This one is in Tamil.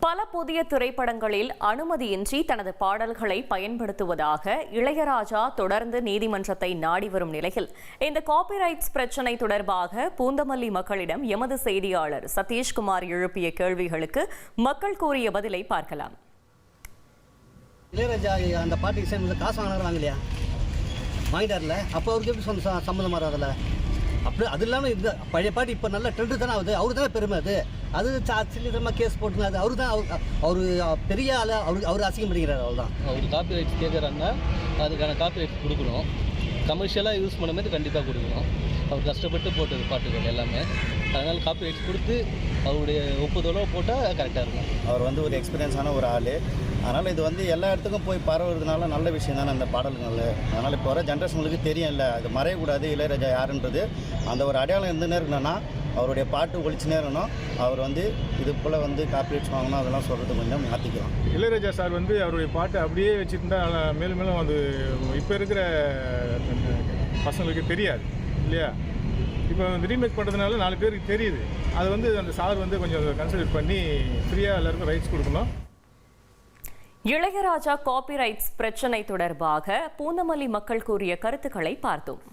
பல புதிய திரைப்படங்களில் அனுமதியின்றி தனது பாடல்களை பயன்படுத்துவதாக இளையராஜா தொடர்ந்து நீதிமன்றத்தை நாடி வரும் நிலையில் இந்த காப்பிரைட்ஸ் பிரச்சினை தொடர்பாக பூந்தமல்லி மக்களிடம் எமது செய்தியாளர் சதீஷ்குமார் எழுப்பிய கேள்விகளுக்கு மக்கள் கூறிய பதிலை பார்க்கலாம். இளையராஜா அந்த பாட்டுக்கு சேர்ந்து காசு வாங்கலையா? வாங்கிட்டார்ல, அப்போ அவருக்கு எப்படி சம்மந்தம் வராதுல்ல? அப்படி அது இல்லாமல் இந்த பழைய பாட்டு இப்போ நல்ல ட்ரெண்டு தானே ஆகுது. அவரு தானே பெருமை. அது சில்லிதமாக கேஸ் போட்டுங்க. அது அவரு தான் அவர் பெரிய ஆள். அவர் அசிங்கம் பண்ணிக்கிறார். அவர் தான் அவர் காப்பி ரைட்ஸ் கேட்குறாங்கன்னா அதுக்கான காப்பி ரைட்ஸ் கொடுக்கணும். கமர்ஷியலாக யூஸ் பண்ணும்போது கண்டிப்பாக கொடுக்கணும். அவர் கஷ்டப்பட்டு போட்டது பாட்டுகள் எல்லாமே. அதனால் காப்பி ரைட்ஸ் கொடுத்து அவருடைய ஒப்புதலோ போட்டால் கரெக்டாக இருக்கும். அவர் ஒரு எக்ஸ்பீரியன்ஸான ஒரு ஆள். அதனால் இது எல்லா இடத்துக்கும் போய் பரவுறதுனால நல்ல விஷயம் தானே அந்த பாடல்கள். அதனால் இப்போ வர ஜென்ரேஷனுக்கு தெரியும் இல்லை, அது மறையக்கூடாது இளையராஜா யாருன்றது. அந்த ஒரு அடையாளம் இருந்துன்னே இருக்கணும்னா அவருடைய பாட்டு ஒழிச்சுனே இருக்கணும். அவர் இது போல் காப்பிரைட்ஸ் வாங்கணும் அதெல்லாம் சொல்கிறது கொஞ்சம் மாற்றிக்கலாம். இளையராஜா சார் அவருடைய பாட்டை அப்படியே வச்சுருந்தா மேலும் மேலும் இப்போ இருக்கிற பசங்களுக்கு தெரியாது இல்லையா? இப்போ ரீமேக் பண்ணுறதுனால 4 பேருக்கு தெரியுது. அது அந்த சார் கொஞ்சம் கன்சிடர் பண்ணி ஃப்ரீயாக எல்லாருக்கும் ரைட்ஸ் கொடுக்கணும். இளையராஜா காப்பிரைட்ஸ் பிரச்சினை தொடர்பாக பூந்தமல்லி மக்கள் கூறிய கருத்துக்களை பார்த்தோம்.